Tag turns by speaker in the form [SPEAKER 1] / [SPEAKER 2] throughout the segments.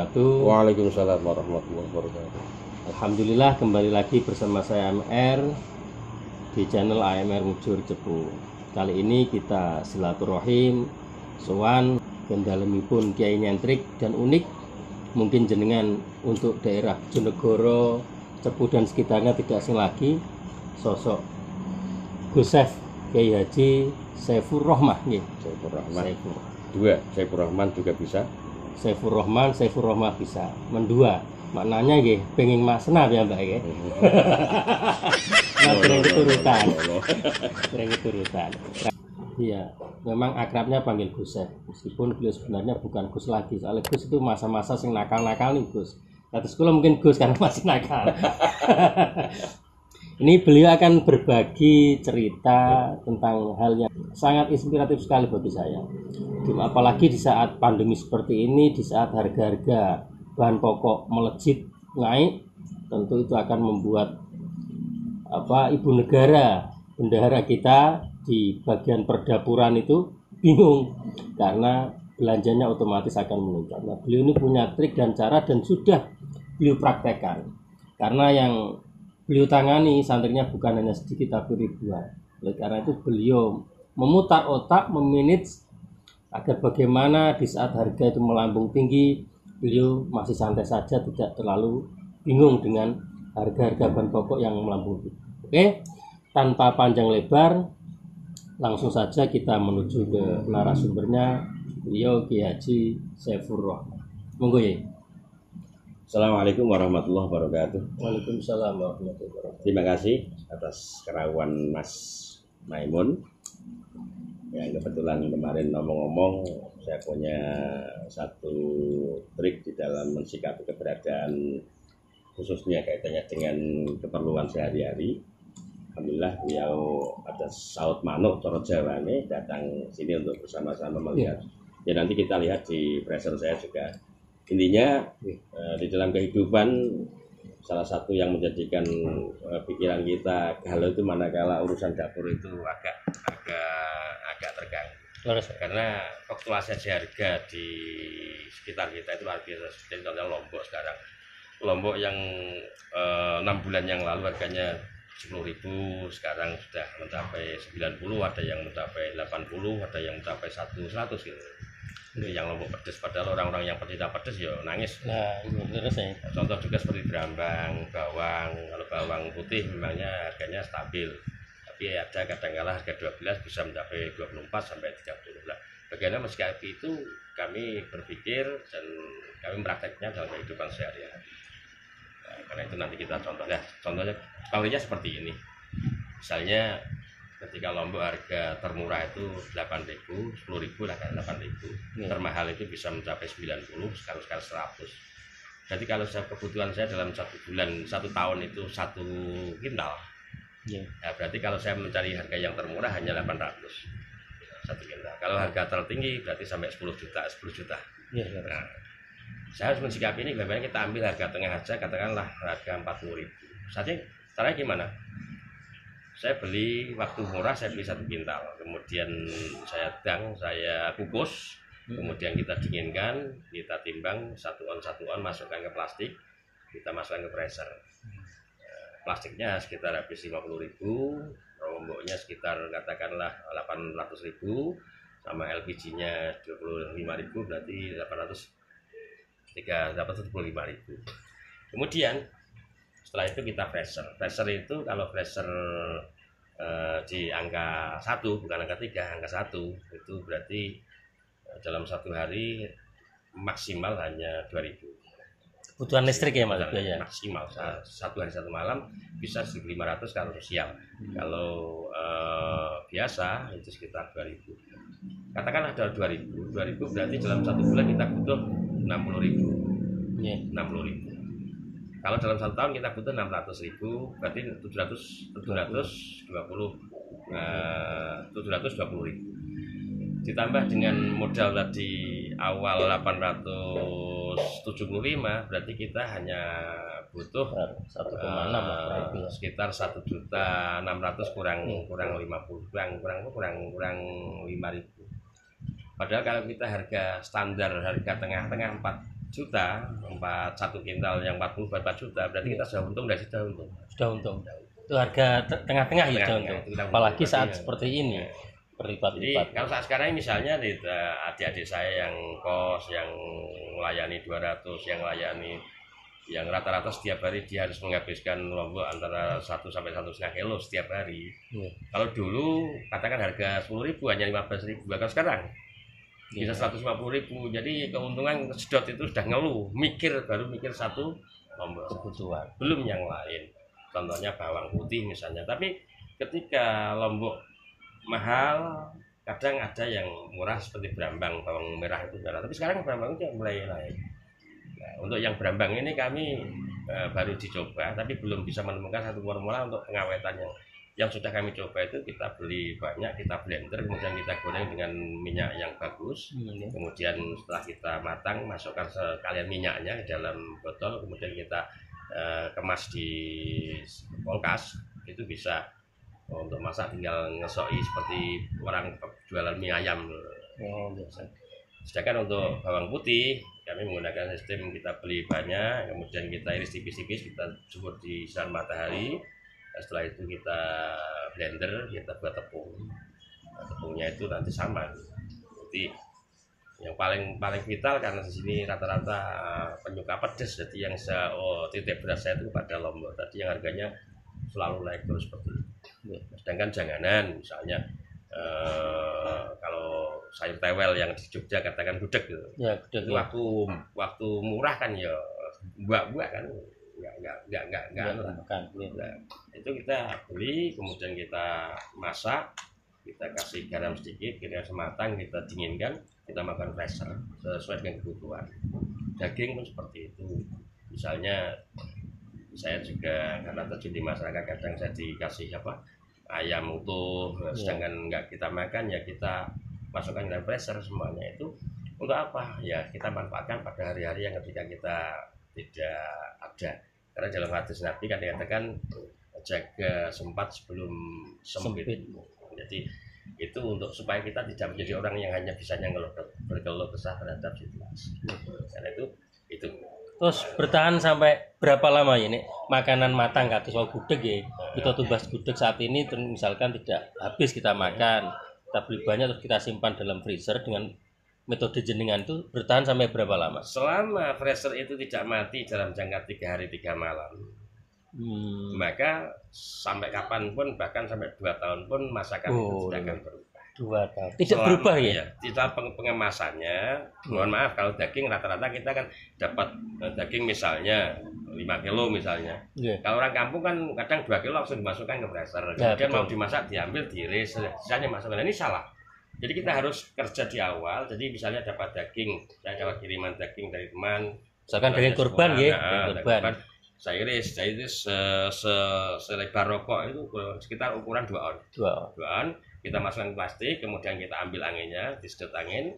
[SPEAKER 1] wabarakatuh.
[SPEAKER 2] Waalaikumsalam warahmatullahi wabarakatuh.
[SPEAKER 1] Alhamdulillah kembali lagi bersama saya AMR di channel AMR Mujur Cepu. Kali ini kita silaturahim sowan gendalemipun Kiai Nyentrik dan unik. Mungkin jenengan untuk daerah Jonegoro, Cepu dan sekitarnya tidak asing lagi sosok Gus Saif Kiai Haji Saifur Rahmah nggih.
[SPEAKER 2] Saifur Rahman. Dua, Saifur Rahman juga bisa.
[SPEAKER 1] Saifur Rahmah bisa. Mendua. Maknanya nggih penging masna ya Mbak nggih. Nah, sering keturutan. Sering keturutan. Iya, memang akrabnya panggil Gus Saif. Meskipun beliau sebenarnya bukan Gus lagi. Soalnya Gus itu masa-masa sing nakal-nakal nih Gus. Tapi sekolah mungkin Gus karena masih nakal. Ini beliau akan berbagi cerita tentang hal yang sangat inspiratif sekali bagi saya. Apalagi di saat pandemi seperti ini, di saat harga-harga bahan pokok melejit naik, tentu itu akan membuat ibu negara, bendahara kita di bagian perdapuran itu bingung karena belanjanya otomatis akan meningkat. Nah, beliau ini punya trik dan cara dan sudah beliau praktekkan. Karena yang beliau tangani santrinya bukan hanya sedikit tapi ribuan. Oleh karena itu beliau memutar otak, memanage agar bagaimana di saat harga itu melambung tinggi, beliau masih santai saja, tidak terlalu bingung dengan harga-harga bahan pokok yang melambung tinggi. Oke, tanpa panjang lebar, langsung saja kita menuju ke narasumbernya, beliau Kiai Haji Saifur Rahmah. Monggo ya.
[SPEAKER 2] Assalamualaikum warahmatullahi wabarakatuh.
[SPEAKER 1] Waalaikumsalam warahmatullahi wabarakatuh.
[SPEAKER 2] Terima kasih atas kerawan Mas Maimun. Yang kebetulan kemarin ngomong-ngomong, saya punya satu trik di dalam mensikapi keberadaan khususnya kaitannya dengan keperluan sehari-hari. Alhamdulillah beliau ada saut manuk coro Jawa ini datang sini untuk bersama-sama melihat. Ya nanti kita lihat di pressure saya juga. Intinya di dalam kehidupan salah satu yang menjadikan pikiran kita galau itu manakala urusan dapur itu agak terganggu. Karena fluktuasi harga di sekitar kita itu luar biasa. Seperti contohnya Lombok sekarang. Lombok yang 6 bulan yang lalu harganya 10.000, sekarang sudah mencapai 90, ada yang mencapai 80, ada yang mencapai 100 gitu. Itu yang Lombok pedes, padahal orang-orang yang pecinta pedes ya nangis.
[SPEAKER 1] Nah, terus ya.
[SPEAKER 2] Contoh juga seperti berambang, bawang. Kalau bawang putih memangnya harganya stabil, tapi ada kadang-kala harga 12 bisa mencapai 24 sampai 30. Bagaimana meski itu kami berpikir dan kami prakteknya dalam kehidupan sehari-hari. Nah, karena itu nanti kita contohnya contohnya seperti ini. Misalnya ketika Lombok harga termurah itu 8.000, 10.000 lah kan 8.000. Termahal itu bisa mencapai 90, sekarang 100. Jadi kalau kebutuhan saya dalam 1 bulan, 1 tahun itu 1 kintal. Nah, berarti kalau saya mencari harga yang termurah hanya 800 1 kintal. Kalau harga tertinggi berarti sampai 10 juta. Nah, saya harus mensikapi ini bagaimana kita ambil harga tengah aja, katakanlah harga 40.000. Saatnya caranya gimana? Saya beli waktu murah, saya beli 1 kintal, kemudian saya kukus, kemudian kita dinginkan, kita timbang 1 on, masukkan ke plastik, kita masukkan ke freezer. Plastiknya sekitar habis 50.000, romboknya sekitar katakanlah 800.000, sama LPG-nya 25.000, berarti 325.000. Kemudian setelah itu kita freezer itu kalau freezer di angka 1 bukan angka 3, angka 1 itu berarti dalam 1 hari maksimal hanya 2.000.
[SPEAKER 1] Kebutuhan listrik ya Mas ya.
[SPEAKER 2] Maksimal 1 hari 1 malam bisa 1.500 kalau sosial. Kalau biasa itu sekitar 2.000. Katakanlah ada 2.000 berarti dalam 1 bulan kita butuh 60.000. 60.000. Kalau dalam 1 tahun kita butuh 600.000, berarti 720.000. Ditambah dengan modal tadi awal 875, berarti kita hanya butuh 1,6 sekitar 1.600.000 kurang 50, kurang 5.000. Padahal kalau kita harga standar, harga tengah-tengah juta, 1 kintal yang 40 buat 4 juta, berarti kita sudah untung dari situ untung.
[SPEAKER 1] Sudah untung. Itu harga tengah-tengah ya, untung. Apalagi saat seperti ini.
[SPEAKER 2] Jadi kalau saat sekarang misalnya adik-adik saya yang kos, yang melayani 200, yang melayani yang rata-rata setiap hari dia harus menghabiskan lombok antara 1 sampai 1,5 kilo setiap hari. Kalau dulu katakan harga 10.000 hanya 15.000, kalau sekarang bisa 150.000. Jadi keuntungan sedot itu sudah ngeluh, baru mikir satu lombok
[SPEAKER 1] kebutuhan,
[SPEAKER 2] belum yang lain. Contohnya bawang putih misalnya. Tapi ketika lombok mahal, kadang ada yang murah seperti Brambang, bawang merah itu kan. Tapi sekarang Brambang itu mulai naik. Nah, untuk yang Brambang ini kami baru dicoba, tapi belum bisa menemukan satu formula untuk pengawetan yang sudah kami coba. Itu kita beli banyak, kita blender, kemudian kita goreng dengan minyak yang bagus. Kemudian setelah kita matang, masukkan sekalian minyaknya ke dalam botol, kemudian kita kemas di kulkas. Itu bisa untuk masak, tinggal ngesoi seperti orang jualan mie ayam. Sedangkan untuk bawang putih kami menggunakan sistem kita beli banyak, kemudian kita iris tipis-tipis, kita jemur di sinar matahari. Setelah itu kita blender, kita buat tepung. Tepungnya itu nanti sama. Jadi yang paling vital karena di sini rata-rata penyuka pedas, jadi yang titik berat saya itu pada lombok tadi yang harganya selalu naik terus seperti itu. Sedangkan janganan misalnya kalau sayur tewel yang di Jogja katakan gudeg gitu.
[SPEAKER 1] Ya, gudeg.
[SPEAKER 2] Waktu murah kan ya buah-buah kan nggak
[SPEAKER 1] makan.
[SPEAKER 2] Nah, itu kita beli, kemudian kita masak, kita kasih garam sedikit, kita sematang, kita dinginkan, kita makan freezer sesuai dengan kebutuhan. Daging pun seperti itu. Misalnya saya juga karena terjun di masyarakat, kadang saya dikasih ayam utuh, sedangkan nggak kita makan, ya kita masukkan dalam freezer semuanya. Itu untuk apa? Ya kita manfaatkan pada hari-hari yang ketika kita tidak ada. Karena dalam hadis Nabi kan dikatakan jaga sempat sebelum sempit. Jadi itu untuk supaya kita tidak menjadi orang yang hanya bisanya berkeluh kesah terhadap situasi. Karena itu.
[SPEAKER 1] Terus bertahan sampai berapa lama ini makanan matang kata soal gudeg ya? Kita tumbas gudeg saat ini misalkan tidak habis kita makan, kita beli banyak terus kita simpan dalam freezer dengan metode jenengan, itu bertahan sampai berapa lama?
[SPEAKER 2] Selama freezer itu tidak mati dalam jangka 3 hari 3 malam, maka sampai kapanpun, bahkan sampai 2 tahun pun masakan itu tidak akan berubah.
[SPEAKER 1] 2 tahun tidak berubah ya?
[SPEAKER 2] Kita pengemasannya, mohon maaf kalau daging rata-rata kita kan dapat daging misalnya 5 kilo misalnya. Kalau orang kampung kan kadang 2 kilo langsung dimasukkan ke freezer, kemudian mau dimasak diambil, diiris, sisanya masukkan. Ini salah. Jadi kita harus kerja di awal. Jadi misalnya dapat daging, saya dapat kiriman daging dari teman,
[SPEAKER 1] misalkan daging kurban ya,
[SPEAKER 2] kurban, saya iris selebar rokok itu sekitar ukuran 2 on. 2 on, kita masukkan plastik, kemudian kita ambil anginnya, disedot angin,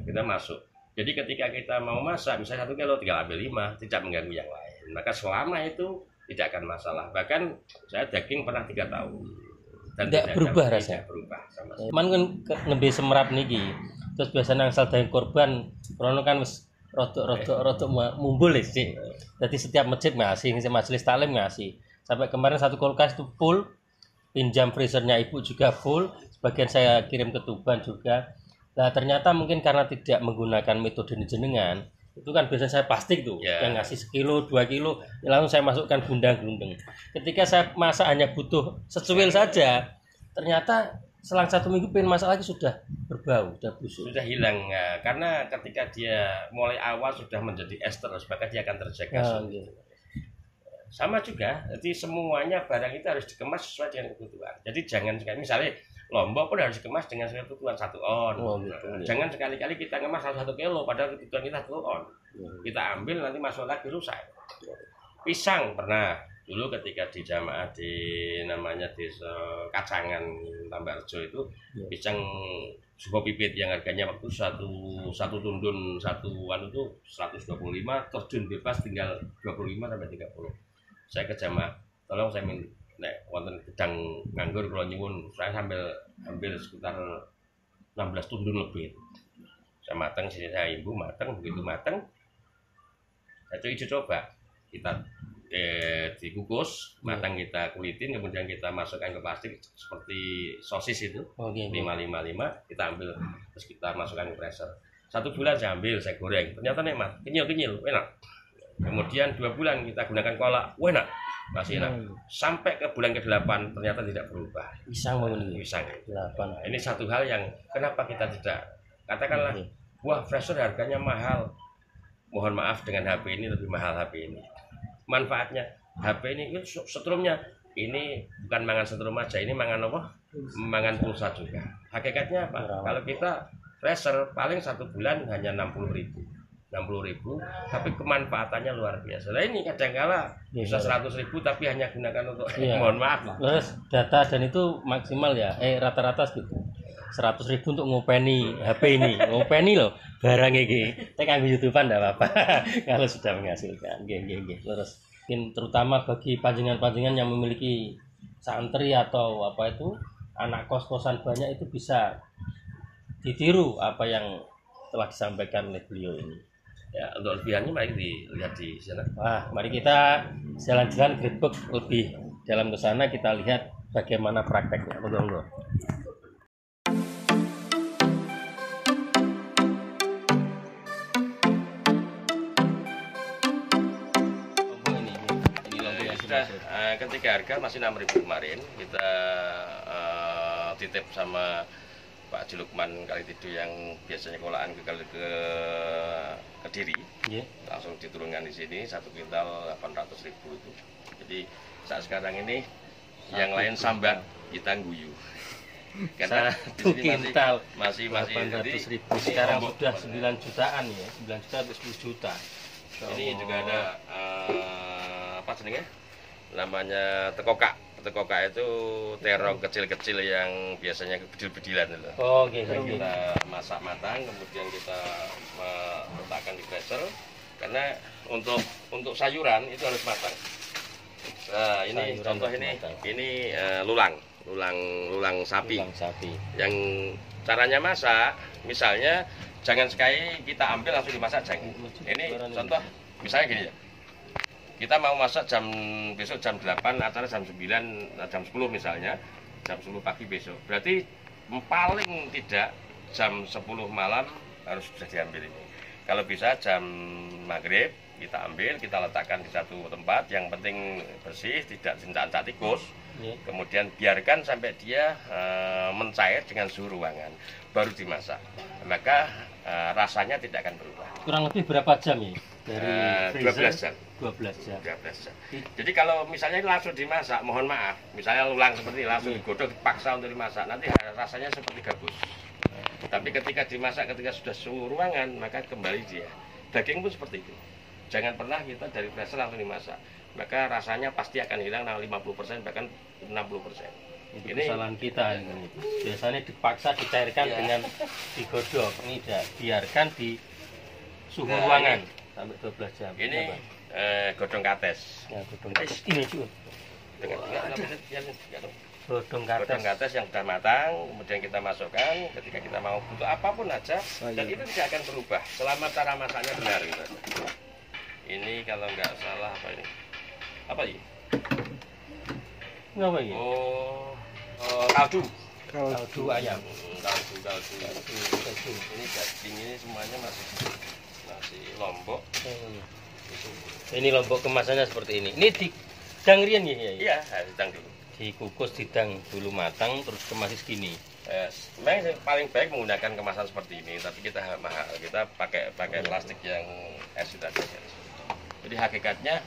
[SPEAKER 2] kita masuk. Jadi ketika kita mau masak, misalnya 1 kilo, tinggal ambil 5, tidak mengganggu yang lain. Maka selama itu tidak akan masalah. Bahkan saya daging pernah 3 tahun. Dan
[SPEAKER 1] tidak berubah rasanya. Cuman kan nembe semerap niki. Terus biasanya angsal daging korban, krono kan wis rodok mumbul sih. Jadi setiap masjid ngasih, majelis taklim ngasih. Sampai kemarin satu kulkas itu full, pinjam freezernya ibu juga full, sebagian saya kirim ke Tuban juga. Nah ternyata mungkin karena tidak menggunakan metode jenengan, itu kan biasanya saya plastik tuh, yang ngasih 1 kilo, 2 kilo, langsung saya masukkan gundang-gundeng. Ketika saya masak hanya butuh secuil saja, ternyata selang 1 minggu pengen masak lagi sudah berbau, sudah busuk.
[SPEAKER 2] Sudah hilang, ya. Karena ketika dia mulai awal sudah menjadi es terus, maka dia akan terjaga. Sama juga, jadi semuanya barang itu harus dikemas sesuai dengan kebutuhan. Jadi jangan sekali, misalnya lombok pun harus dikemas dengan kebutuhan 1 on. Jangan sekali-kali kita ngemas 1 kilo, padahal kebutuhan kita 1 on. Kita ambil nanti masuk lagi rusak. Pisang pernah dulu ketika di jamaah di namanya desa Kacangan Tambarjo itu, pisang Suko Pipit yang harganya waktu satu tundun itu 125, terjun bebas tinggal 25 sampai 30. Saya ke jamaah, tolong saya wonten gedang nganggur kalau nyuwun, saya ambil sekitar 16 tundun lebih. Saya matang, sini saya ibu matang, begitu matang Itu hijau coba kita dikukus, matang kita kulitin, kemudian kita masukkan ke plastik seperti sosis itu, 555 kita ambil, terus kita masukkan ke freezer. 1 bulan saya ambil, saya goreng, ternyata nikmat, kenyal, enak. Kemudian 2 bulan kita gunakan kolak, enak, masih enak. Sampai ke bulan ke-8 ternyata tidak berubah.
[SPEAKER 1] Pisang bangun
[SPEAKER 2] Pisang.
[SPEAKER 1] 8.
[SPEAKER 2] Ini satu hal yang kenapa kita tidak, katakanlah, wah freezer harganya mahal. Mohon maaf, dengan HP ini lebih mahal HP ini. Manfaatnya HP ini setrumnya ini bukan mangan setrum aja, ini mangan apa? Mangan pulsa juga. Hakikatnya apa? Kalau kita freezer paling 1 bulan hanya 60.000, tapi kemanfaatannya luar biasa. Nah ini kadang-kala bisa 100.000 tapi hanya gunakan untuk mohon maaf.
[SPEAKER 1] Terus data dan itu maksimal ya, rata-rata gitu. 100.000 untuk ngopeni HP ini, ngopeni loh barang ini. Kita ambil YouTubean enggak apa-apa kalau sudah menghasilkan. Terus mungkin terutama bagi panjenengan-panjenengan yang memiliki santri atau apa itu anak kos-kosan banyak, itu bisa ditiru apa yang telah disampaikan oleh beliau ini.
[SPEAKER 2] Ya, untuk lebihannya mari dilihat di sana.
[SPEAKER 1] Wah, mari kita jalan-jalan grebek lebih dalam ke sana, kita lihat bagaimana prakteknya. Monggo.
[SPEAKER 2] Ketika harga masih 6.000 kemarin, kita titip sama Pak Haji Lukman Kalitidu yang biasanya kolaan ke Kediri, langsung diturunkan di sini 1 kuintal 800.000 itu. Jadi saat sekarang ini yang lain sambat, kita guyu. Karena di sini masih
[SPEAKER 1] 800.000 sekarang sudah 9 jutaan ya, 9 juta sampai 10 juta.
[SPEAKER 2] Ini juga ada apa sebenarnya? Namanya tekoka itu terong kecil-kecil yang biasanya bedil-bedilan itu. Kita masak matang, kemudian kita meletakkan di freezer, karena untuk sayuran itu harus matang. Nah, ini contoh ini lulang sapi. Yang caranya masak, misalnya jangan sekali kita ambil langsung dimasak, jangan. Ini contoh misalnya gini ya. Kita mau masak besok jam 8, acara jam 9, jam 10 misalnya, jam 10 pagi besok. Berarti paling tidak jam 10 malam harus sudah diambil ini. Kalau bisa jam maghrib kita ambil, kita letakkan di satu tempat, yang penting bersih, tidak cincak tikus. Kemudian biarkan sampai dia mencair dengan suhu ruangan, baru dimasak. Maka rasanya tidak akan berubah.
[SPEAKER 1] Kurang lebih berapa jam ya? Dari
[SPEAKER 2] 12 jam.
[SPEAKER 1] 12 jam.
[SPEAKER 2] Jadi kalau misalnya langsung dimasak, mohon maaf, misalnya lulang seperti ini, langsung digodok, dipaksa untuk dimasak, nanti rasanya seperti gabus. Tapi ketika dimasak, ketika sudah suhu ruangan, maka kembali dia. Daging pun seperti itu. Jangan pernah kita dari freezer langsung dimasak, maka rasanya pasti akan hilang 50%, bahkan 60%.
[SPEAKER 1] Itu kesalahan kita ini. Biasanya dipaksa dicairkan dengan digodok. Ini biarkan di suhu ruangan sampai 12 jam.
[SPEAKER 2] Ini godong kates.
[SPEAKER 1] Ya, godong kates. Ini cuy. Godong kates yang sudah matang, kemudian kita masukkan ketika kita mau butuh apapun aja, dan itu tidak akan berubah selama cara masaknya benar. Ini kalau nggak salah apa ini? Apa ini? Apa ini? Kaldu ayam.
[SPEAKER 2] Kaldu. Ini daging ini semuanya masih lombok.
[SPEAKER 1] Ini lombok kemasannya seperti ini. Ini didang rian ya?
[SPEAKER 2] Iya, didang dulu.
[SPEAKER 1] Dikukus, didang dulu matang, terus kemas segini.
[SPEAKER 2] Memang paling baik menggunakan kemasan seperti ini, tapi kita mahal. Kita pakai plastik yang es tadi. Jadi hakikatnya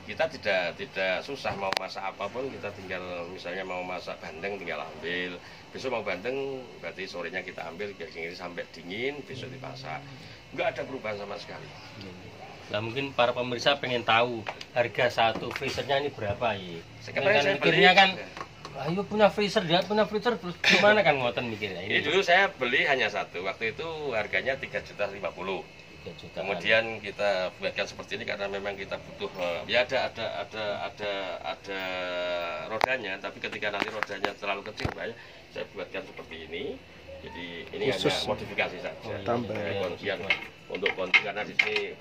[SPEAKER 2] kita tidak susah mau masak apapun, kita tinggal misalnya mau masak bandeng tinggal ambil. Besok mau bandeng berarti sorenya kita ambil, daging ini sampai dingin, besok dimasak. Enggak ada perubahan sama sekali.
[SPEAKER 1] Nah mungkin para pemirsa pengen tahu harga satu freezernya ini berapa ya?
[SPEAKER 2] Sekarang saya
[SPEAKER 1] mikirnya kan, ayo punya freezer, dia punya freezer, terus gimana kan ngoten mikirnya?
[SPEAKER 2] Ini dulu saya beli hanya satu, waktu itu harganya 3.050.000. Kemudian kita buatkan seperti ini karena memang kita butuh, ya ada rodanya, tapi ketika nanti rodanya terlalu kecil, saya buatkan seperti ini. Jadi ini khusus hanya modifikasi saja. Kuncian untuk kunci, karena di sini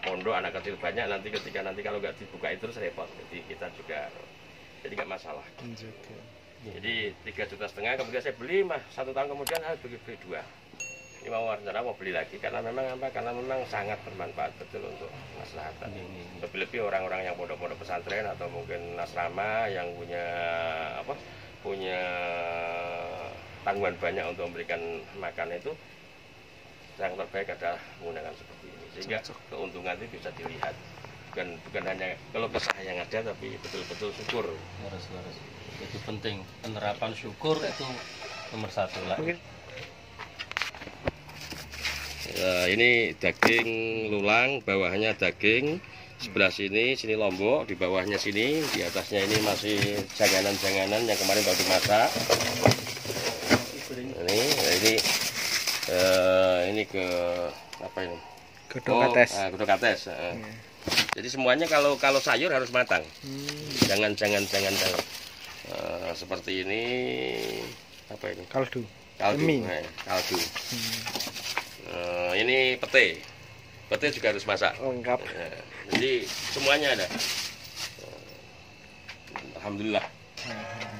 [SPEAKER 2] pondok anak kecil banyak, nanti kalau nggak dibuka itu terus repot. Jadi kita juga jadi nggak masalah. Jadi 3,5 juta, kemudian saya beli, 1 tahun kemudian beli 2. Ini mau rencana mau beli lagi karena memang apa? Karena memang sangat bermanfaat betul untuk maslahatan. Lebih-lebih orang-orang yang pondok-pondok pesantren atau mungkin asrama yang punya tanggungan banyak untuk memberikan makan itu, yang terbaik adalah menggunakan seperti ini. Sehingga keuntungan itu bisa dilihat. Bukan hanya kalau kesah yang ada, tapi betul-betul syukur.
[SPEAKER 1] Harus. Itu penting, penerapan syukur itu nomor 1 lah.
[SPEAKER 2] Ini daging lulang, bawahnya daging, sebelah sini lombok, di bawahnya sini, di atasnya ini masih janganan-janganan yang kemarin baru dimasak. Ini ke apa ini? Gedok kates. Jadi semuanya kalau sayur harus matang. Jangan. Seperti ini apa ini? Kaldu. Kaldu. Ini pete juga harus masak.
[SPEAKER 3] Lengkap.
[SPEAKER 2] Jadi semuanya ada. Alhamdulillah.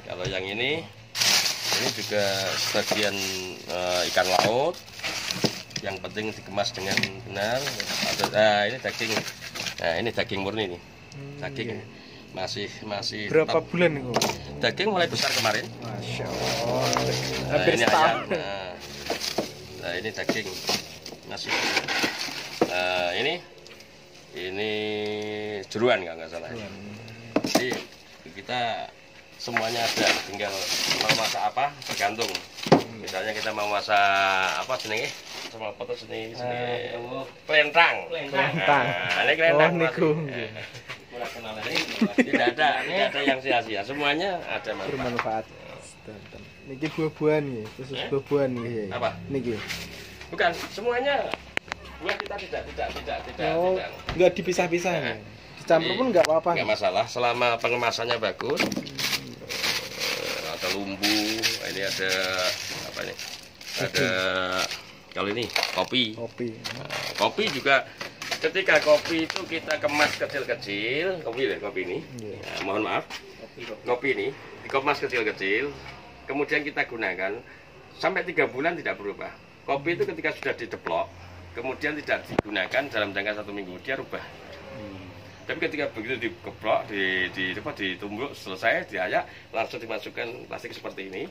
[SPEAKER 2] Kalau yang ini juga sebagian ikan laut. Yang penting dikemas dengan benar. Ini daging. Nah, ini daging murni nih. Daging masih
[SPEAKER 3] berapa bulan itu?
[SPEAKER 2] Daging mulai besar kemarin.
[SPEAKER 3] Masya Allah. Ini
[SPEAKER 2] ayam. Nah, ini daging masih. Ini jeruan nggak salah. Jadi kita semuanya ada, tinggal mau masak apa tergantung. Misalnya kita mau masak apa senengnya, sama foto seni kelentang. Nah, ini kelentang. Tidak ada yang sia-sia, semuanya ada
[SPEAKER 3] bermanfaat. Niki buah-buahan nih, khusus buah-buahan nih.
[SPEAKER 2] Apa?
[SPEAKER 3] Niki.
[SPEAKER 2] Bukan, semuanya buah kita tidak.
[SPEAKER 3] Enggak dipisah-pisah nih. Dicampur pun enggak apa-apa.
[SPEAKER 2] Enggak masalah, selama pengemasannya bagus. Ada lumbu, ini ada apa ini? Ada kalau ini kopi. Kopi juga. Ketika kopi itu kita kemas kecil-kecil, kopi ini. Ya, mohon maaf, kopi ini dikemas kecil-kecil, kemudian kita gunakan sampai 3 bulan tidak berubah. Kopi itu ketika sudah dideplok, kemudian tidak digunakan dalam jangka 1 minggu, dia rubah. Tapi ketika begitu dikeplok, ditumbuk, selesai, diayak, langsung dimasukkan plastik seperti ini,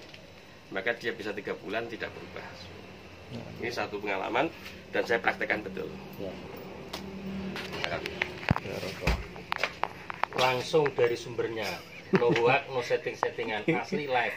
[SPEAKER 2] maka dia bisa 3 bulan tidak berubah. Ini satu pengalaman dan saya praktekkan betul.
[SPEAKER 1] Langsung dari sumbernya, no hoax, no settingan, asli live.